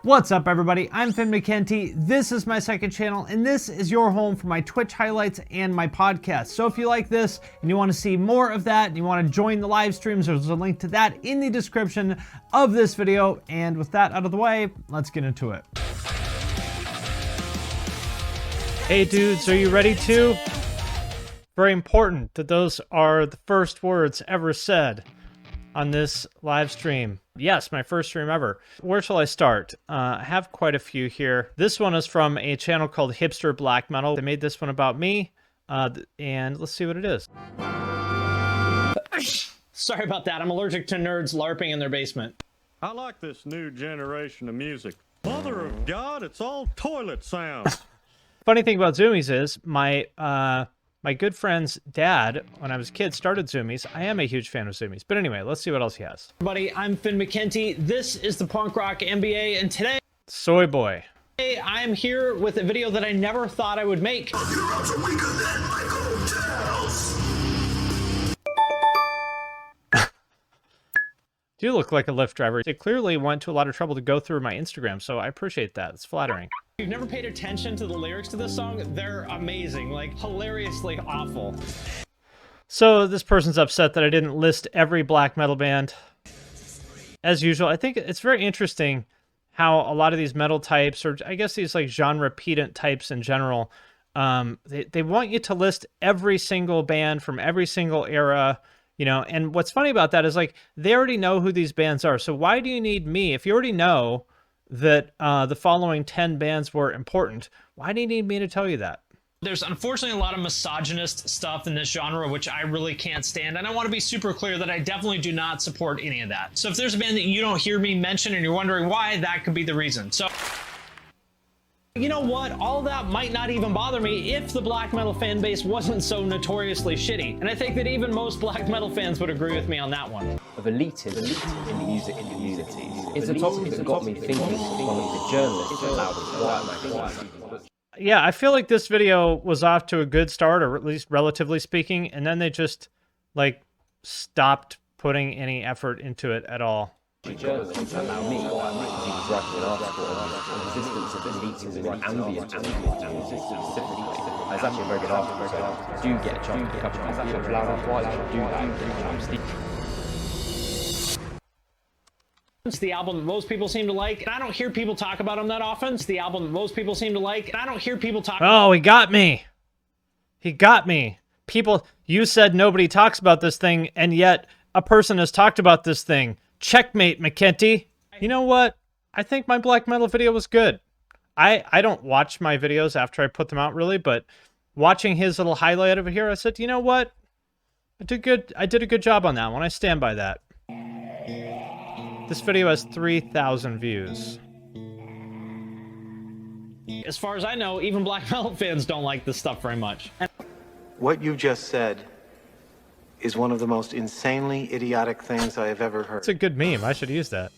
What's up, everybody? I'm Mckenty. This is my second channel, and this is your home for my Twitch highlights and my podcast. So if you like this and you want to see more of that and you want to join the live streams, there's a link to that in the description of this video. And with that out of the way, let's get into it. Hey dudes, are you ready to? Very important that those are the first words ever said on this live stream. Yes, my first stream ever. Where shall I start? I have quite a few here. This one is from a channel called Hipster Black Metal. They made this one about me, and let's see what it is. Sorry about that. I'm allergic to nerds LARPing in their basement. I like this new generation of music. Mother of God, it's all toilet sounds. Funny thing about Zoomies is my good friend's dad, when I was a kid, started Zoomies. I am a huge fan of Zoomies. But anyway, let's see what else he has. Everybody, I'm Mckenty. This is the Rock MBA, and today... Soy boy. Today, I'm here with a video that I never thought I would make. You look like a Lyft driver. It clearly went to a lot of trouble to go through my Instagram, so I appreciate that. It's flattering. If you've never paid attention to the lyrics to this song, they're amazing, like hilariously awful. So this person's upset that I didn't list every black metal band. As usual, I think it's very interesting how a lot of these metal types, or I guess these like genre pedant types in general, they want you to list every single band from every single era. You know, and what's funny about that is, like, they already know who these bands are. So why do you need me? If you already know that the following 10 bands were important, why do you need me to tell you that? There's unfortunately a lot of misogynist stuff in this genre, which I really can't stand. And I want to be super clear that I definitely do not support any of that. So if there's a band that you don't hear me mention and you're wondering why, that could be the reason. So... you know what? All that might not even bother me if the black metal fan base wasn't so notoriously shitty. And I think that even most black metal fans would agree with me on that one. Of elitism in the music community. It's a topic that got me thinking. One of the journalists allowed. Yeah, I feel like this video was off to a good start, or at least relatively speaking, and then they just, like, stopped putting any effort into it at all. Journalists allow me, because he was writing an article on the existence of elitism in ambient music specifically. It's actually a very good article, so do get a chance to cover it. Loud and quiet, do that. It's the album that most people seem to like, and I don't hear people talk about them that often. It's the album that most people seem to like, and I don't hear people talk. Oh, he got me. He got me. People, you said nobody talks about this thing, and yet a person has talked about this thing. Checkmate, Mckenty. You know what? I think my black metal video was good. I don't watch my videos after I put them out, really, but watching his little highlight over here, I said, you know what? I did a good job on that one. I stand by that. This video has 3,000 views. As far as I know, even black metal fans don't like this stuff very much. What you just said is one of the most insanely idiotic things I have ever heard. It's a good meme. I should use that.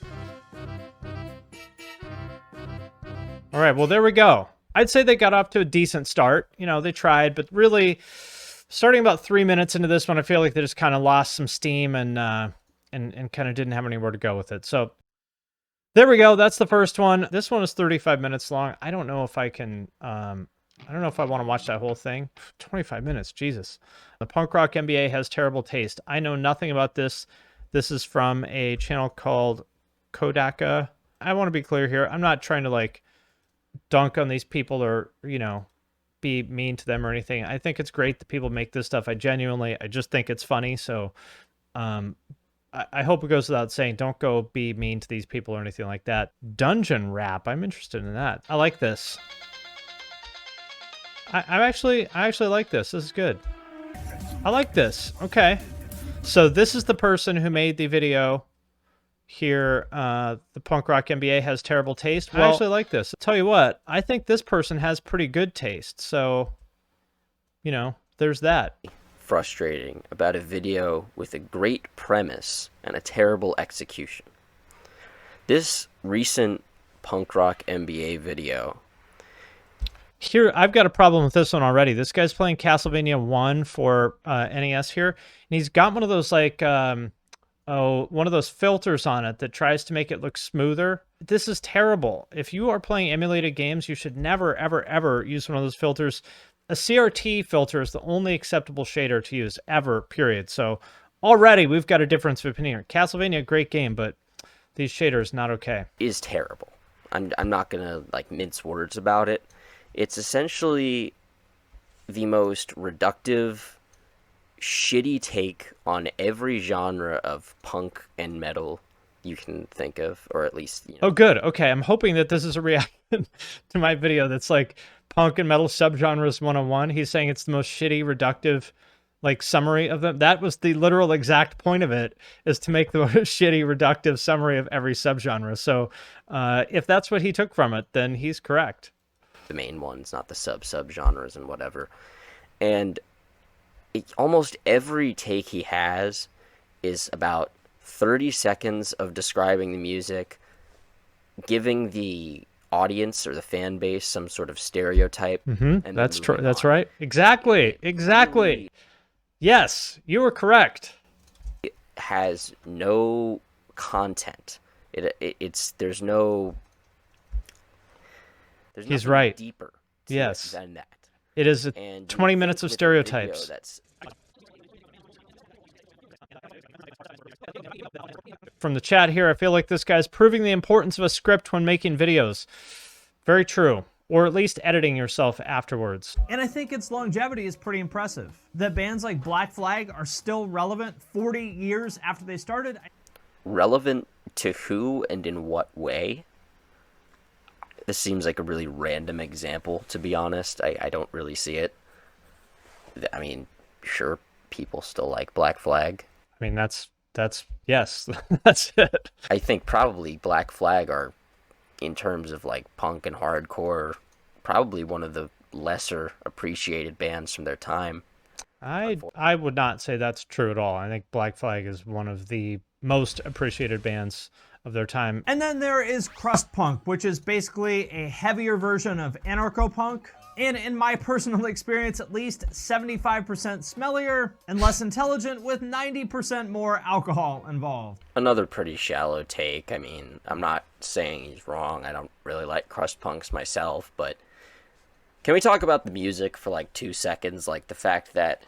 All right, well, there we go. I'd say they got off to a decent start. You know, they tried, but really, starting about 3 minutes into this one, I feel like they just kind of lost some steam and kind of didn't have anywhere to go with it. So there we go. That's the first one. This one is 35 minutes long. I don't know if I can... I don't know if I want to watch that whole thing. 25 minutes, Jesus. The Rock MBA has terrible taste. I know nothing about this. This is from a channel called Kodaka. I want to be clear here. I'm not trying to, like, dunk on these people or, you know, be mean to them or anything. I think it's great that people make this stuff. I just think it's funny. So I hope it goes without saying, don't go be mean to these people or anything like that. Dungeon rap. I'm interested in that. I like this. I actually like this. This is good. I like this. Okay. So this is the person who made the video here. The Rock MBA has terrible taste. Well, I actually like this. I'll tell you what, I think this person has pretty good taste. So, you know, there's that. Frustrating about a video with a great premise and a terrible execution. This recent Rock MBA video. Here, I've got a problem with this one already. This guy's playing Castlevania 1 for NES here, and he's got one of those, like, one of those filters on it that tries to make it look smoother. This is terrible. If you are playing emulated games, you should never, ever, ever use one of those filters. A CRT filter is the only acceptable shader to use ever, period. So already we've got a difference of opinion. Castlevania, great game, but these shaders, not okay. Is terrible. I'm not gonna like mince words about it. It's essentially the most reductive, shitty take on every genre of punk and metal you can think of, or at least, you know. Oh, good. Okay, I'm hoping that this is a reaction to my video that's like punk and metal subgenres 101. He's saying it's the most shitty, reductive, like, summary of them. That was the literal exact point of it, is to make the most shitty, reductive summary of every subgenre. So if that's what he took from it, then he's correct. The main ones, not the subgenres and whatever. And almost every take he has is about 30 seconds of describing the music, giving the audience or the fan base some sort of stereotype. And That's true. That's right. Exactly. Exactly. Yes, you were correct. It has no content. There's He's nothing right. deeper Yes. than that. It is And 20 you minutes think of with a video stereotypes. that's From the chat here, I feel like this guy's proving the importance of a script when making videos. Very true. Or at least editing yourself afterwards. And I think its longevity is pretty impressive. That bands like Black Flag are still relevant 40 years after they started. relevant to who and in what way? This seems like a really random example, to be honest. I don't really see it. I mean, sure, people still like Black Flag. I mean, that's yes, that's it. I think probably Black Flag are, in terms of like punk and hardcore, probably one of the lesser appreciated bands from their time. I would not say that's true at all. I think Black Flag is one of the most appreciated bands of their time. And then there is crust punk, which is basically a heavier version of anarcho-punk. And in my personal experience, at least 75% smellier and less intelligent, with 90% more alcohol involved. Another pretty shallow take. I mean, I'm not saying he's wrong. I don't really like crust punks myself, but can we talk about the music for like 2 seconds? Like the fact that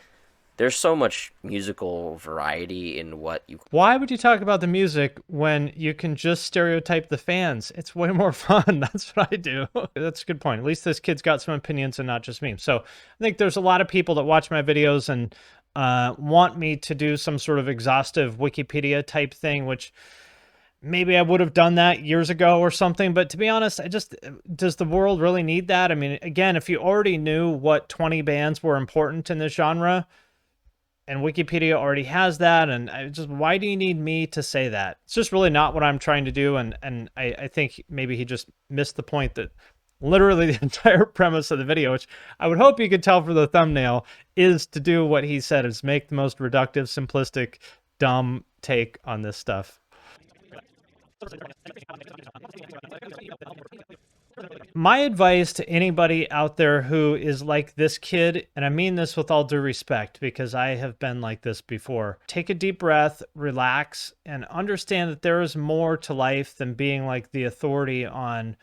there's so much musical variety in what you... Why would you talk about the music when you can just stereotype the fans? It's way more fun. That's what I do. That's a good point. At least this kid's got some opinions and not just me. So I think there's a lot of people that watch my videos and want me to do some sort of exhaustive Wikipedia type thing, which maybe I would have done that years ago or something. But to be honest, does the world really need that? I mean, again, if you already knew what 20 bands were important in this genre, and Wikipedia already has that, and why do you need me to say that? It's just really not what I'm trying to do, and I think maybe he just missed the point that literally the entire premise of the video, which I would hope you could tell for the thumbnail, is to do what he said, is make the most reductive, simplistic, dumb take on this stuff. My advice to anybody out there who is like this kid, and I mean this with all due respect because I have been like this before, take a deep breath, relax, and understand that there is more to life than being like the authority on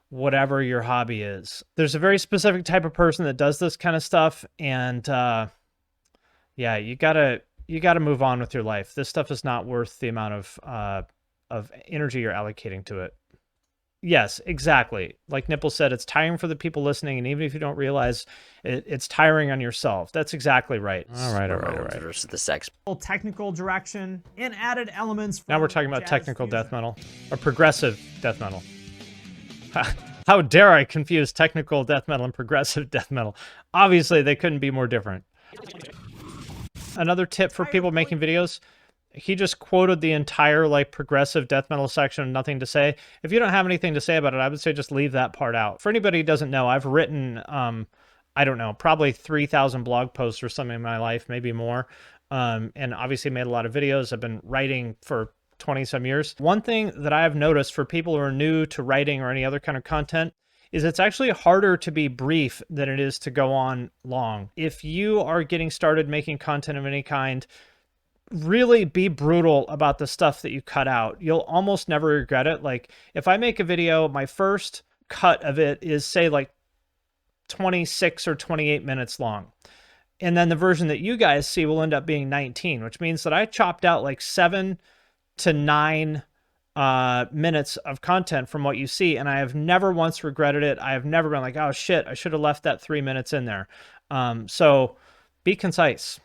whatever your hobby is. There's a very specific type of person that does this kind of stuff, and yeah, you gotta move on with your life. This stuff is not worth the amount of energy you're allocating to it. Yes, exactly. Like Nipple said, it's tiring for the people listening, and even if you don't realize it, it's tiring on yourself. That's exactly right. All right. Versus the sex. Technical direction and added elements. Now we're talking about technical death metal or progressive death metal. How dare I confuse technical death metal and progressive death metal? Obviously, they couldn't be more different. Another tip for people making videos: he just quoted the entire like progressive death metal section, nothing to say. If you don't have anything to say about it, I would say just leave that part out. For anybody who doesn't know, I've written, I don't know, probably 3,000 blog posts or something in my life, maybe more. And obviously made a lot of videos. I've been writing for 20 some years. One thing that I have noticed for people who are new to writing or any other kind of content is it's actually harder to be brief than it is to go on long. If you are getting started making content of any kind, really be brutal about the stuff that you cut out. You'll almost never regret it. Like if I make a video, my first cut of it is say like 26 or 28 minutes long. And then the version that you guys see will end up being 19, which means that I chopped out like 7 to 9 minutes of content from what you see. And I have never once regretted it. I have never been like, oh shit, I should have left that 3 minutes in there. So be concise.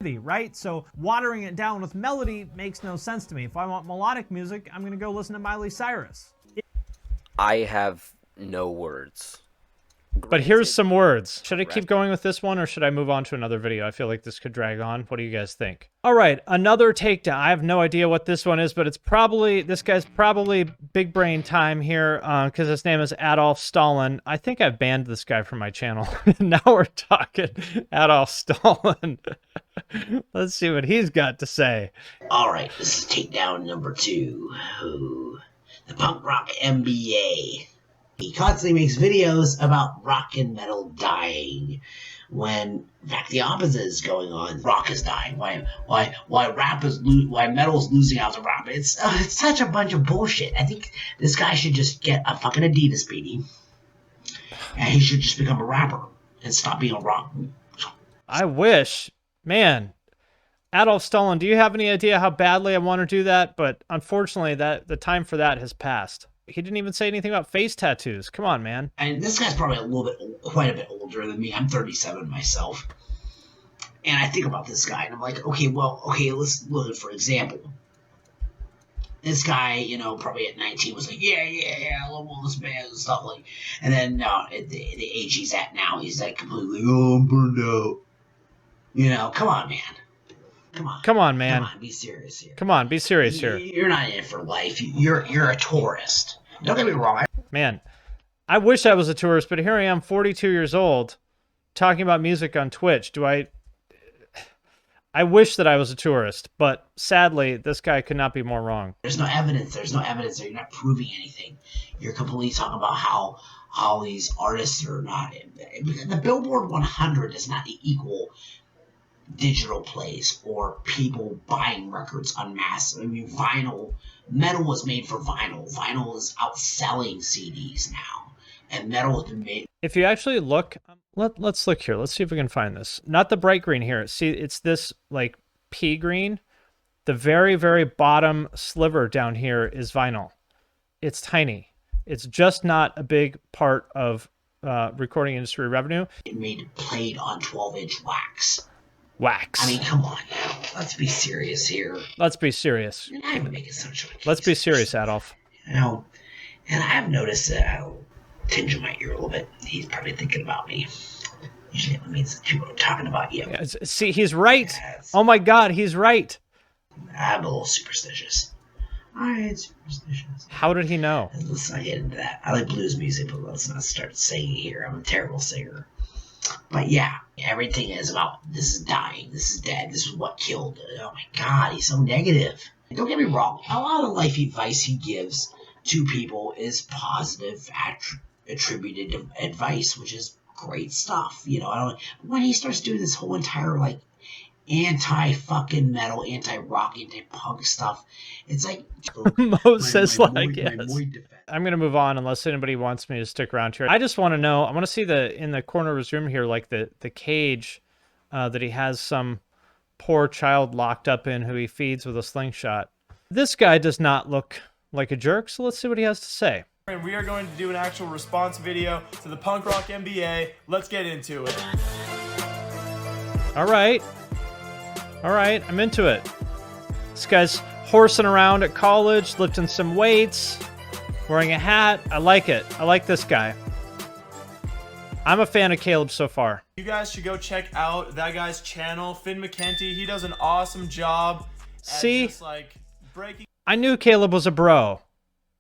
Right? So watering it down with melody makes no sense to me. If I want melodic music, I'm going to go listen to Miley Cyrus. I have no words. But here's some words. Should I keep going with this one or should I move on to another video? I feel like this could drag on. What do you guys think? All right, another takedown. I have no idea what this one is, but it's probably, this guy's probably big brain time here because his name is Adolf Stalin. I think I've banned this guy from my channel. Now we're talking Adolf Stalin. Let's see what he's got to say. All right, this is takedown number 2. Ooh, the Punk Rock MBA. He constantly makes videos about rock and metal dying, when in fact the opposite is going on. Rock is dying. Why rap is why metal is losing out to rap? It's such a bunch of bullshit. I think this guy should just get a fucking Adidas beanie, and he should just become a rapper and stop being a rock. I wish, man. Adolf Stalin, do you have any idea how badly I want to do that? But unfortunately, that the time for that has passed. He didn't even say anything about face tattoos. Come on, man. And this guy's probably quite a bit older than me. I'm 37 myself. And I think about this guy, and I'm like, okay, let's look at, for example. This guy, you know, probably at 19 was like, yeah, I love all this band and stuff. Like, and then at the age he's at now, he's like completely, oh, I'm burned out. You know, come on, man. Come on, man. Come on, be serious here. Come on, be serious here. You're not in it for life. You're a tourist. Don't get me wrong. Man, I wish I was a tourist, but here I am, 42 years old, talking about music on Twitch. I wish that I was a tourist, but sadly, this guy could not be more wrong. There's no evidence. There's no evidence that you're not proving anything. You're completely talking about how these artists are not. The Billboard 100 does not equal digital plays or people buying records en masse. I mean, metal was made for vinyl. Vinyl is outselling CDs now, and metal has been made. If you actually look, let's look here. Let's see if we can find this. Not the bright green here. See, it's this like pea green. The very, very bottom sliver down here is vinyl. It's tiny. It's just not a big part of recording industry revenue. It played on 12-inch wax. Wax. I mean, come on now. Let's be serious here. Let's be serious. You're not even making such a case. Let's be serious, Adolf. You know, and I've noticed that I'll tinge in my ear a little bit. He's probably thinking about me. Usually it means that people are talking about you. Yeah, see, he's right. Oh my God, he's right. I'm a little superstitious. I ain't superstitious. How did he know? Let's not get into that. I like blues music, but let's not start singing here. I'm a terrible singer. But yeah, everything is about this is dying, this is dead, this is what killed. Oh my God, he's so negative. Don't get me wrong, a lot of life advice he gives to people is positive, attributed advice, which is great stuff. You know, when he starts doing this whole entire like anti-fucking metal, anti-rock, anti-punk stuff, it's like Moses, I'm gonna move on unless anybody wants me to stick around here. I just want to know. I want to see in the corner of his room here, like the cage that he has some poor child locked up in who he feeds with a slingshot. This guy does not look like a jerk, so let's see what he has to say. And we are going to do an actual response video to the Punk Rock MBA. Let's get into it. All right, I'm into it. This guy's horsing around at college, lifting some weights, wearing a hat. I like it. I like this guy. I'm a fan of Caleb so far. You guys should go check out that guy's channel, Finn Mckenty. He does an awesome job at just like breaking. I knew Caleb was a bro.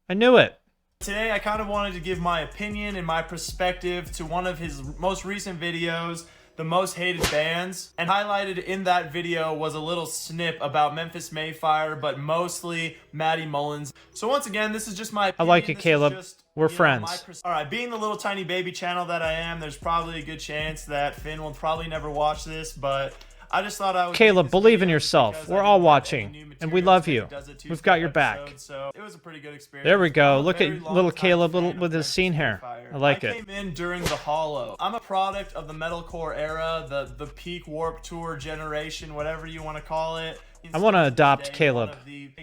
I knew it. Today, I kind of wanted to give my opinion and my perspective to one of his most recent videos, the most hated bands, and highlighted in that video was a little snip about Memphis Mayfire, but mostly Matty Mullins. So once again, this is just my opinion. I like it, Caleb. We're friends. Alright, being the little tiny baby channel that I am, there's probably a good chance that Finn will probably never watch this, but I just thought I would Caleb, make this believe in video yourself. because We're I all didn't have any watching, new and we materials love because you. it does a two-step We've got your back. episode, so it was a pretty good experience. There we go. I'm a Look very at little long-time Caleb fan with of his scene hair. Fire. I like I it. came in during the hollow. I'm a product of the metalcore era, the peak Warped Tour generation, whatever you want to call it. I want to adopt Caleb.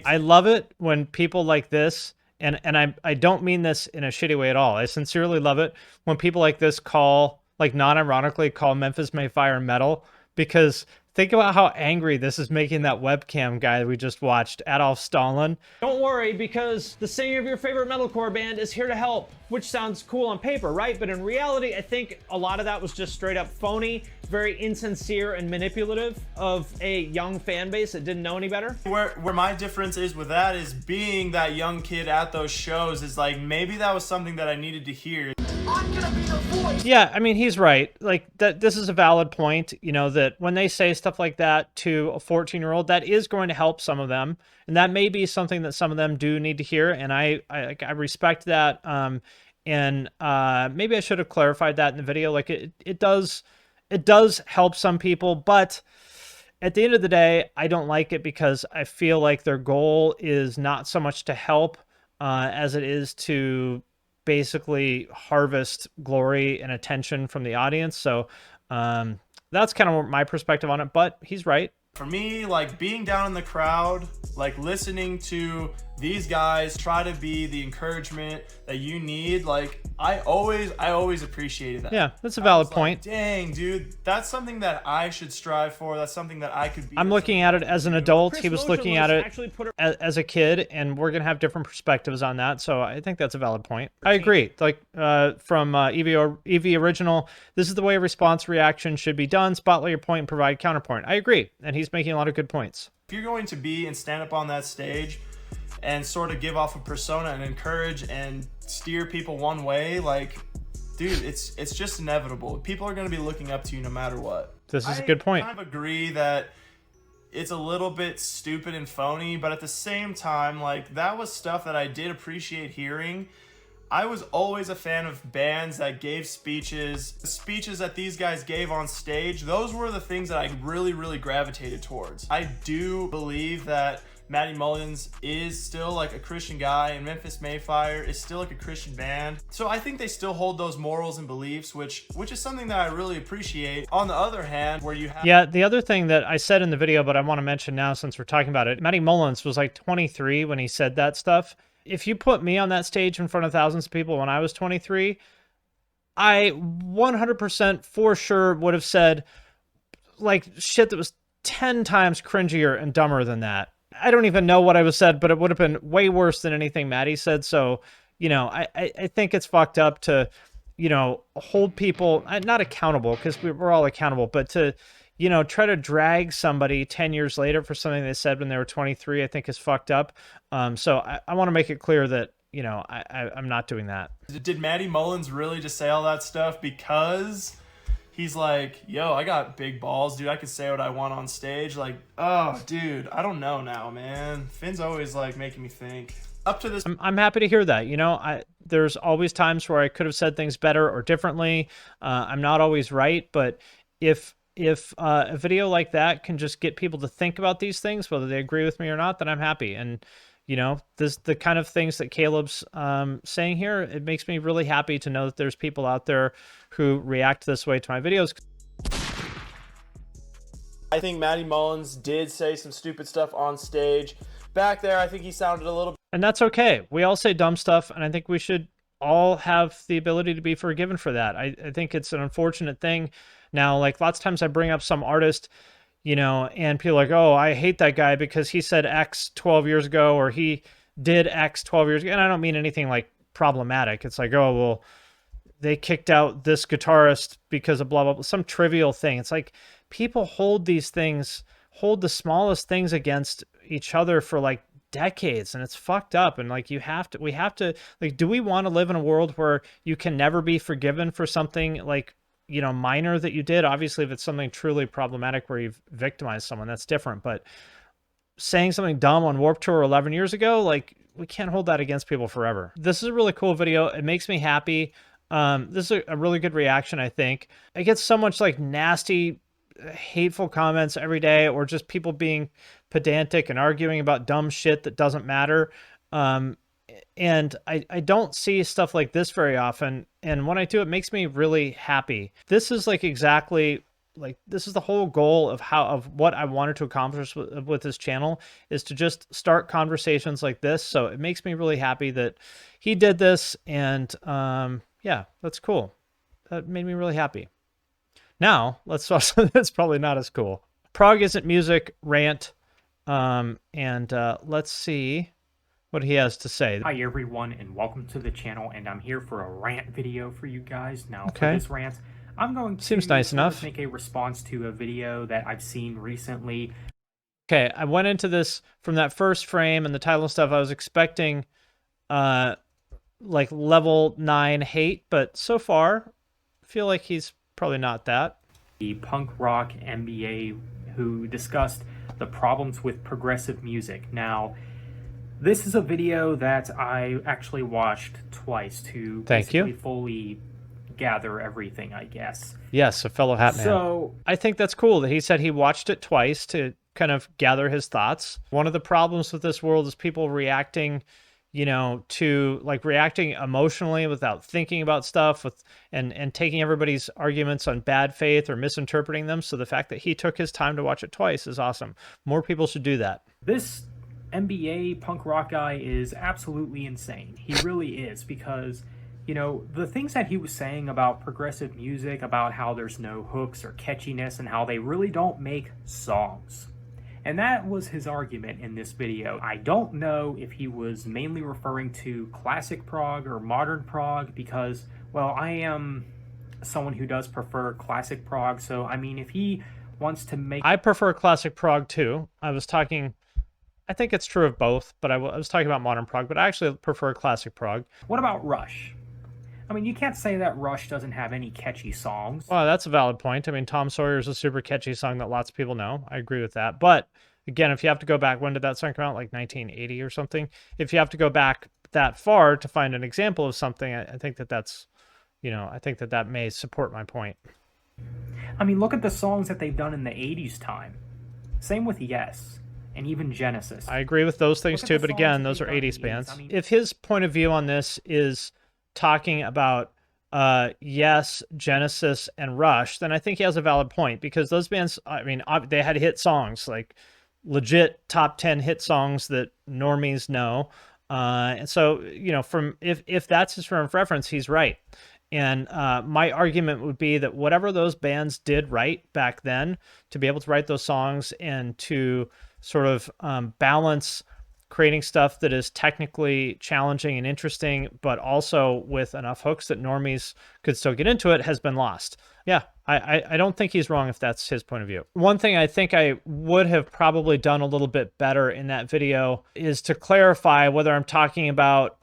I love it when people like this, and I don't mean this in a shitty way at all. I sincerely love it when people like this call, like non-ironically call Memphis May Fire metal, because think about how angry this is making that webcam guy we just watched, Adolf Stalin. Don't worry, because the singer of your favorite metalcore band is here to help, which sounds cool on paper, right? But in reality, I think a lot of that was just straight up phony, very insincere and manipulative of a young fan base that didn't know any better. Where my difference is with that is being that young kid at those shows is like, maybe that was something that I needed to hear. Yeah, I mean, he's right. Like, this is a valid point, you know, that when they say stuff like that to a 14-year-old, that is going to help some of them. And that may be something that some of them do need to hear. And I respect that. And maybe I should have clarified that in the video. Like, it does help some people, but at the end of the day, I don't like it because I feel like their goal is not so much to help as it is to basically harvest glory and attention from the audience. So that's kind of my perspective on it, but he's right. For me, like being down in the crowd, like listening to these guys try to be the encouragement that you need, like I always appreciated that. Yeah, that's a valid point. Like, dang, dude, that's something that I should strive for. That's something that I could be. I'm looking at it as an adult. He was looking at it actually put as a kid, and we're gonna have different perspectives on that. So I think that's a valid point. I agree. Like from EV Original, this is the way a response reaction should be done. Spotlight your point and provide counterpoint. I agree, and he's making a lot of good points. If you're going to be and stand up on that stage and sort of give off a persona and encourage and steer people one way, like, dude, it's just inevitable. People are going to be looking up to you no matter what. This is a good point. I kind of agree that it's a little bit stupid and phony, but at the same time, like, that was stuff that I did appreciate hearing. I was always a fan of bands that gave speeches. The speeches that these guys gave on stage, those were the things that I really, really gravitated towards. I do believe that Matty Mullins is still like a Christian guy, and Memphis May Fire is still like a Christian band. So I think they still hold those morals and beliefs, which is something that I really appreciate. On the other hand, where you have... Yeah, the other thing that I said in the video, but I want to mention now since we're talking about it, Matty Mullins was like 23 when he said that stuff. If you put me on that stage in front of thousands of people when I was 23, I 100% for sure would have said like shit that was 10 times cringier and dumber than that. I don't even know what I was said, but it would have been way worse than anything Matty said. So, you know, I think it's fucked up to, you know, hold people, not accountable, because we're all accountable, but to, you know, try to drag somebody 10 years later for something they said when they were 23, I think is fucked up. So I want to make it clear that, you know, I'm not doing that. Did Matty Mullins really just say all that stuff because he's like, yo, I got big balls, dude. I could say what I want on stage. Like, oh, dude, I don't know now, man. Finn's always like making me think. Up to this, I'm happy to hear that. You know, there's always times where I could have said things better or differently. I'm not always right, but if a video like that can just get people to think about these things, whether they agree with me or not, then I'm happy. And you know, the kind of things that Caleb's saying here, it makes me really happy to know that there's people out there who react this way to my videos. I think Matty Mullins did say some stupid stuff on stage. Back there, I think he sounded a little... And that's okay. We all say dumb stuff, and I think we should all have the ability to be forgiven for that. I think it's an unfortunate thing. Now, like, lots of times I bring up some artist, you know, and people are like, oh, I hate that guy because he said X 12 years ago, or he did X 12 years ago. And I don't mean anything like problematic. It's like, oh, well, they kicked out this guitarist because of blah, blah, blah, some trivial thing. It's like people hold these things, hold the smallest things against each other for like decades, and it's fucked up. And like, we have to, like, do we want to live in a world where you can never be forgiven for something like, you know, minor that you did? Obviously, if it's something truly problematic where you've victimized someone, that's different. But saying something dumb on Warped Tour 11 years ago, like, we can't hold that against people forever. This is a really cool video. It makes me happy. This is a really good reaction, I think. I get so much like nasty hateful comments every day, or just people being pedantic and arguing about dumb shit that doesn't matter. And I don't see stuff like this very often. And when I do, it makes me really happy. This is like exactly like, this is the whole goal of what I wanted to accomplish with this channel, is to just start conversations like this. So it makes me really happy that he did this. And yeah, that's cool. That made me really happy. Now let's talk something that's probably not as cool. Prog Isn't Music rant. Let's see what he has to say. Hi everyone, and welcome to the channel, and I'm here for a rant video for you guys. Now, Okay. for this rant, I'm going to Seems nice enough. make a response to a video that I've seen recently. Okay, I went into this from that first frame and the title and stuff. I was expecting like level 9 hate, but so far I feel like he's probably not that. The punk rock MBA who discussed the problems with progressive music. Now, this is a video that I actually watched twice to basically fully gather everything, I guess. Yes, a fellow hat man. So I think that's cool that he said he watched it twice to kind of gather his thoughts. One of the problems with this world is people reacting, you know, to like reacting emotionally without thinking about stuff, and taking everybody's arguments on bad faith or misinterpreting them. So the fact that he took his time to watch it twice is awesome. More people should do that. this MBA punk rock guy is absolutely insane. He really is, because, you know, the things that he was saying about progressive music, about how there's no hooks or catchiness, and how they really don't make songs. And that was his argument in this video. I don't know if he was mainly referring to classic prog or modern prog, because, well, I am someone who does prefer classic prog. So, I mean, if he wants to make... I prefer classic prog too. I think it's true of both, but I was talking about modern prog, but I actually prefer classic prog. What about Rush? I mean, you can't say that Rush doesn't have any catchy songs. Well, that's a valid point. I mean, Tom Sawyer is a super catchy song that lots of people know. I agree with that. But again, if you have to go back, when did that song come out? Like 1980 or something? If you have to go back that far to find an example of something, I think that's, you know, I think that may support my point. I mean, look at the songs that they've done in the 80s time. Same with Yes, and even Genesis. I agree with those things too, but again, those are 80s bands. I mean, if his point of view on this is talking about Yes, Genesis, and Rush, then I think he has a valid point, because those bands, I mean, they had hit songs, like legit top 10 hit songs that normies know. And so, you know, if that's his frame of reference, he's right. And my argument would be that whatever those bands did right back then, to be able to write those songs and to sort of balance creating stuff that is technically challenging and interesting, but also with enough hooks that normies could still get into it, has been lost. Yeah, I don't think he's wrong if that's his point of view. One thing I think I would have probably done a little bit better in that video is to clarify whether I'm talking about,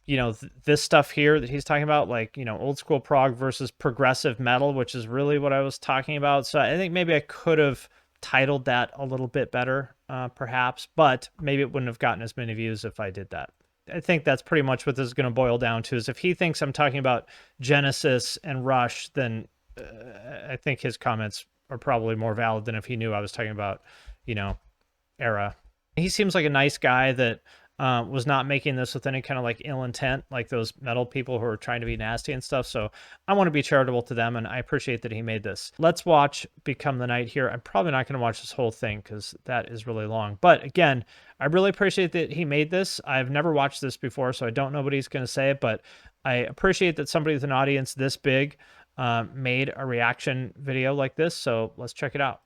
you know, this stuff here that he's talking about, like, you know, old school prog versus progressive metal, which is really what I was talking about. So I think maybe I could have titled that a little bit better, perhaps, but maybe it wouldn't have gotten as many views if I did that. I think that's pretty much what this is going to boil down to, is if he thinks I'm talking about Genesis and Rush, then I think his comments are probably more valid than if he knew I was talking about, you know, era. He seems like a nice guy that was not making this with any kind of like ill intent, like those metal people who are trying to be nasty and stuff. So I want to be charitable to them, and I appreciate that he made this. Let's watch Become the Night here. I'm probably not going to watch this whole thing because that is really long. But again, I really appreciate that he made this. I've never watched this before, so I don't know what he's going to say, but I appreciate that somebody with an audience this big made a reaction video like this. So let's check it out.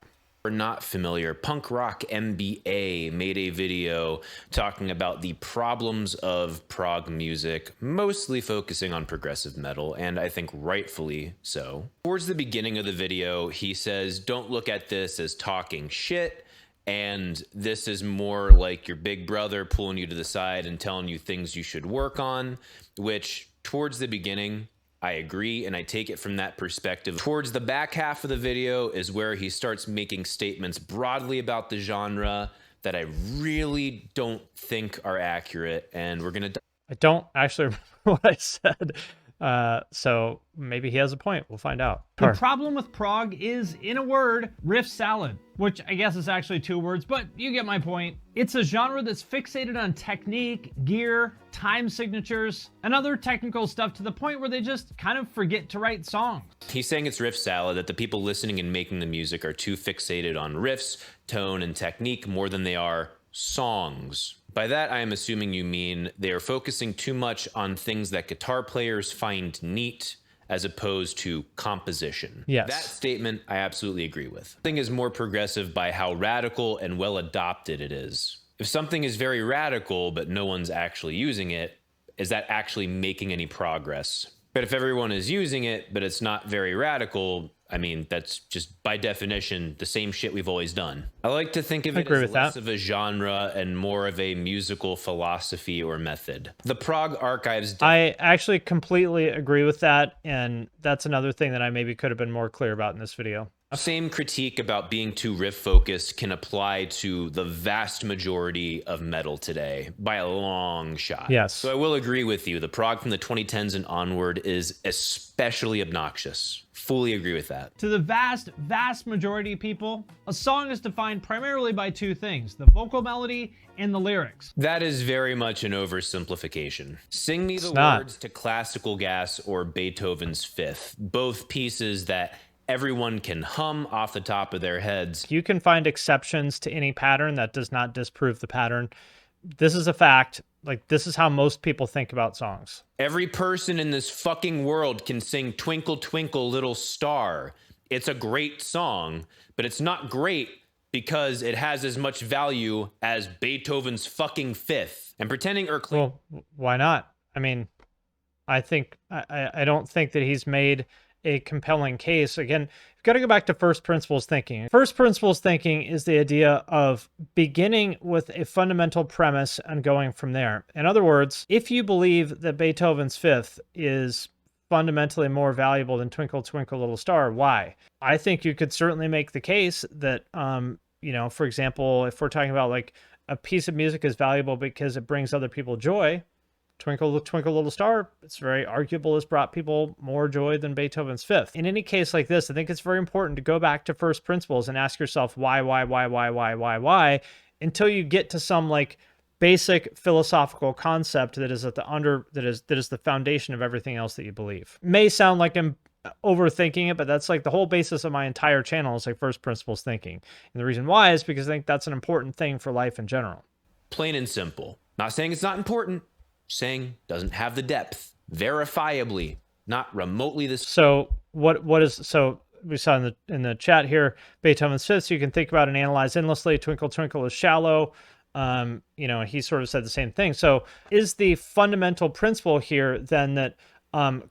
Are not familiar, Punk Rock MBA made a video talking about the problems of prog music, mostly focusing on progressive metal, and I think rightfully so. Towards the beginning of the video, he says, don't look at this as talking shit, and this is more like your big brother pulling you to the side and telling you things you should work on, which towards the beginning, I agree, and I take it from that perspective. Towards the back half of the video is where he starts making statements broadly about the genre that I really don't think are accurate, and we're gonna... I don't actually remember what I said. So maybe he has a point. We'll find out. The problem with prog is, in a word, riff salad, which I guess is actually 2 words, but you get my point. It's a genre that's fixated on technique, gear, time signatures, and other technical stuff to the point where they just kind of forget to write songs. He's saying it's riff salad, that the people listening and making the music are too fixated on riffs, tone, and technique more than they are songs. By that, I am assuming you mean they are focusing too much on things that guitar players find neat as opposed to composition. Yes. That statement I absolutely agree with. Something is more progressive by how radical and well adopted it is. If something is very radical but no one's actually using it, is that actually making any progress? But if everyone is using it but it's not very radical, I mean, that's just by definition the same shit we've always done. I like to think of it as less of a genre and more of a musical philosophy or method. The Prog archives... I actually completely agree with that, and that's another thing that I maybe could have been more clear about in this video. Same critique about being too riff-focused can apply to the vast majority of metal today, by a long shot. Yes. So I will agree with you. The prog from the 2010s and onward is especially obnoxious. Fully agree with that. To the vast majority of people, a song is defined primarily by 2 things, the vocal melody and the lyrics. That is very much an oversimplification. Sing Me the Words to Classical Gas or Beethoven's Fifth, both pieces that everyone can hum off the top of their heads. You can find exceptions to any pattern. That does not disprove the pattern. This is a fact. Like, this is how most people think about songs. Every person in this fucking world can sing Twinkle Twinkle Little Star. It's a great song, but it's not great because it has as much value as Beethoven's fucking Fifth. And pretending or Well, why not? I mean, I don't think that he's made a compelling case. Again, you've got to go back to first principles thinking. First principles thinking is the idea of beginning with a fundamental premise and going from there. In other words, if you believe that Beethoven's Fifth is fundamentally more valuable than Twinkle Twinkle Little Star, why? I think you could certainly make the case that, you know, for example, if we're talking about like a piece of music is valuable because it brings other people joy, Twinkle Twinkle Little Star, it's very arguable, has brought people more joy than Beethoven's Fifth. In any case like this, I think it's very important to go back to first principles and ask yourself why, until you get to some like basic philosophical concept that is at the that is the foundation of everything else that you believe. May sound like I'm overthinking it, but that's like the whole basis of my entire channel is like first principles thinking. And the reason why is because I think that's an important thing for life in general. Plain and simple. Not saying it's not important. Saying doesn't have the depth, verifiably, not remotely this. So what is, so we saw in the chat here, Beethoven's Fifth, so you can think about and analyze endlessly. Twinkle Twinkle is shallow. You know, he sort of said the same thing. So is the fundamental principle here then that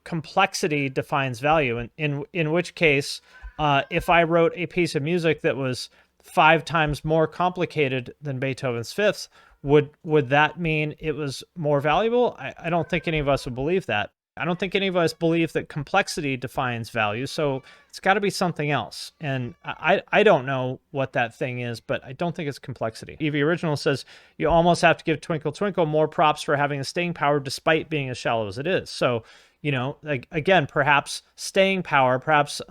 complexity defines value? And in which case, if I wrote a piece of music that was 5 times more complicated than Beethoven's Fifth, would that mean it was more valuable? I don't think any of us would believe that. I don't think any of us believe that complexity defines value, so it's got to be something else. And I don't know what that thing is, but I don't think it's complexity. Evie Original says, you almost have to give Twinkle Twinkle more props for having a staying power despite being as shallow as it is. So, you know, like, again, perhaps staying power, perhaps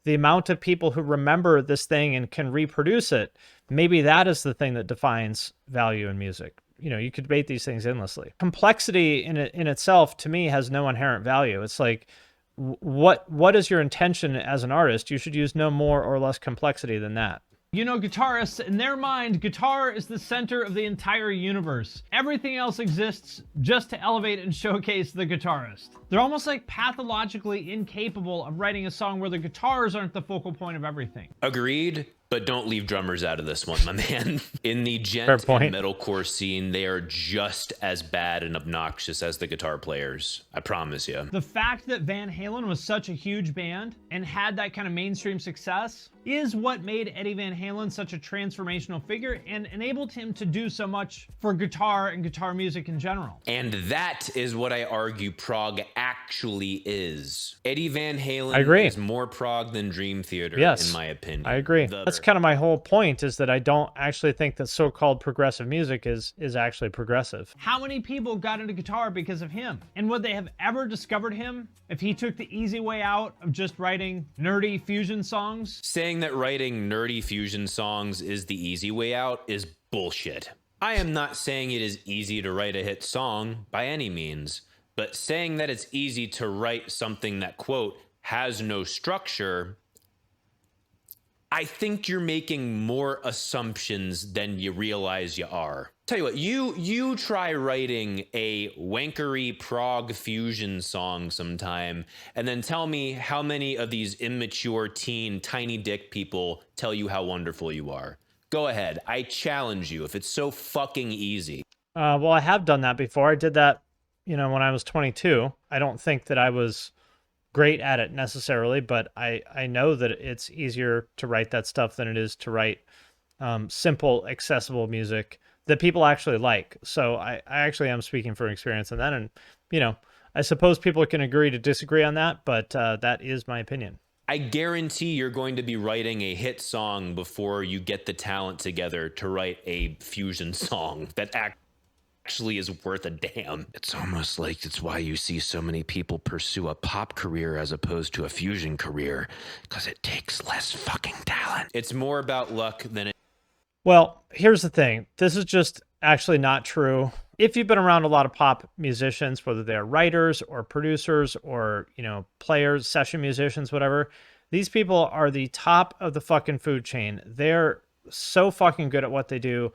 the amount of people who remember this thing and can reproduce it, maybe that is the thing that defines value in music. You know, you could debate these things endlessly. Complexity in itself, to me, has no inherent value. It's like, what is your intention as an artist? You should use no more or less complexity than that. You know, guitarists, in their mind, guitar is the center of the entire universe. Everything else exists just to elevate and showcase the guitarist. They're almost like pathologically incapable of writing a song where the guitars aren't the focal point of everything. Agreed, but don't leave drummers out of this one, my man. In the gent and metalcore scene, they are just as bad and obnoxious as the guitar players. I promise you. The fact that Van Halen was such a huge band and had that kind of mainstream success is what made Eddie Van Halen such a transformational figure and enabled him to do so much for guitar and guitar music in general. And that is what I argue prog actually is. Eddie Van Halen I agree. is more prog than Dream Theater, yes, in my opinion. I agree. Let's kind of my whole point, is that I don't actually think that so-called progressive music is actually progressive. How many people got into guitar because of him? And would they have ever discovered him if he took the easy way out of just writing nerdy fusion songs? Saying that writing nerdy fusion songs is the easy way out is bullshit. I am not saying it is easy to write a hit song by any means, but saying that it's easy to write something that, quote, has no structure, I think you're making more assumptions than you realize you are. Tell you what, you try writing a wankery prog fusion song sometime, and then tell me how many of these immature teen tiny dick people tell you how wonderful you are. Go ahead, I challenge you if it's so fucking easy. Well, I have done that before. I did that, when I was 22. I don't think that I was great at it necessarily, but I know that it's easier to write that stuff than it is to write simple, accessible music that people actually like. So I actually am speaking from experience on that. And, I suppose people can agree to disagree on that, but that is my opinion. I guarantee you're going to be writing a hit song before you get the talent together to write a fusion song that actually is worth a damn. It's almost like it's why you see so many people pursue a pop career as opposed to a fusion career, because it takes less fucking talent. It's more about luck than it. Well, here's the thing. This is just actually not true. If you've been around a lot of pop musicians, whether they're writers or producers or, players, session musicians, whatever, these people are the top of the fucking food chain. They're so fucking good at what they do.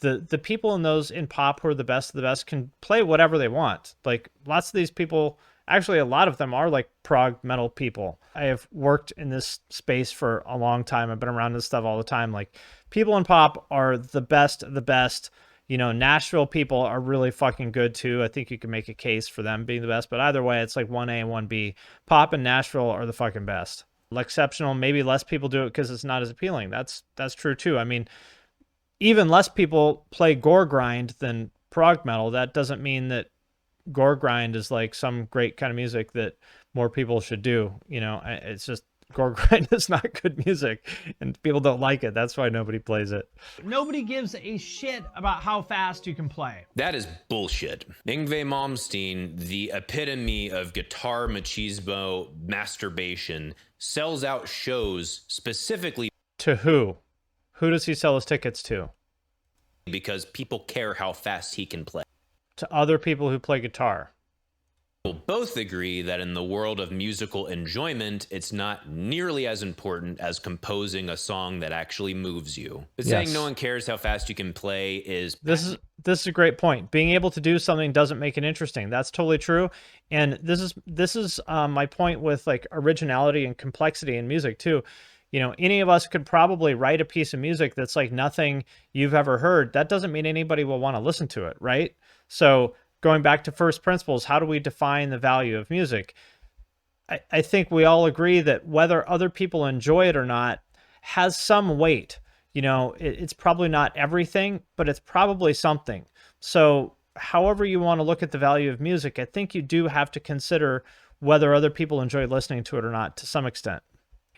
The people in pop who are the best of the best can play whatever they want. Like, lots of these people, actually a lot of them are like prog metal people. I have worked in this space for a long time. I've been around this stuff all the time. Like, people in pop are the best of the best. Nashville people are really fucking good too. I think you can make a case for them being the best, but either way, it's like 1A and 1B. Pop and Nashville are the fucking best. Exceptional, maybe less people do it because it's not as appealing. That's true too. I mean, even less people play gore grind than prog metal. That doesn't mean that gore grind is like some great kind of music that more people should do. It's just gore grind is not good music and people don't like it. That's why nobody plays it. Nobody gives a shit about how fast you can play. That is bullshit. Yngwie Malmsteen, the epitome of guitar machismo masturbation, sells out shows specifically to who? Who does he sell his tickets to? Because people care how fast he can play. To other people who play guitar. We'll both agree that in the world of musical enjoyment, it's not nearly as important as composing a song that actually moves you. But saying no one cares how fast you can play is... This is a great point. Being able to do something doesn't make it interesting. That's totally true. And this is my point with like originality and complexity in music too. Any of us could probably write a piece of music that's like nothing you've ever heard. That doesn't mean anybody will want to listen to it, right? So going back to first principles, how do we define the value of music? I think we all agree that whether other people enjoy it or not has some weight. It's probably not everything, but it's probably something. So however you want to look at the value of music, I think you do have to consider whether other people enjoy listening to it or not to some extent.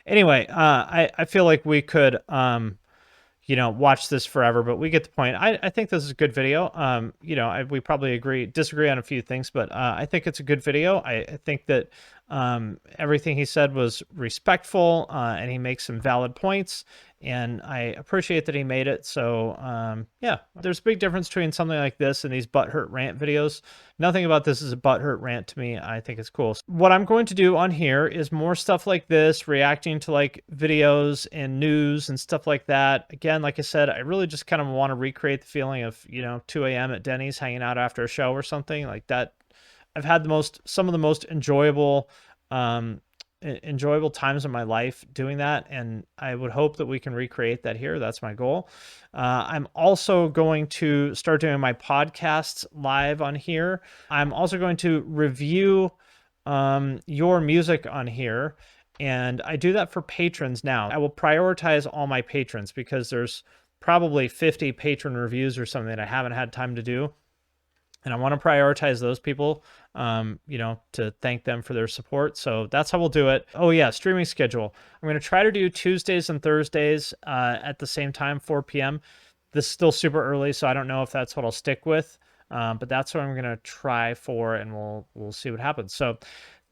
Anyway, I feel like we could, watch this forever, but we get the point. I think this is a good video. We probably disagree on a few things, but I think it's a good video. I think that everything he said was respectful, and he makes some valid points, and I appreciate that he made it. So yeah, there's a big difference between something like this and these butthurt rant videos. Nothing about this is a butthurt rant to me. I think it's cool. What I'm going to do on here is more stuff like this, reacting to like videos and news and stuff like that. Again, like I said, I really just kind of want to recreate the feeling of 2 a.m. at Denny's hanging out after a show or something like that. I've had some of the most enjoyable times in my life doing that, and I would hope that we can recreate that here. That's my goal. I'm also going to start doing my podcasts live on here. I'm also going to review your music on here, and I do that for patrons now. I will prioritize all my patrons because there's probably 50 patron reviews or something that I haven't had time to do. And I want to prioritize those people, you know, to thank them for their support. So that's how we'll do it. Oh yeah, streaming schedule. I'm going to try to do Tuesdays and Thursdays at the same time, 4 p.m. This is still super early, so I don't know if that's what I'll stick with. But that's what I'm going to try for, and we'll see what happens. So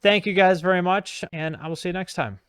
thank you guys very much, and I will see you next time.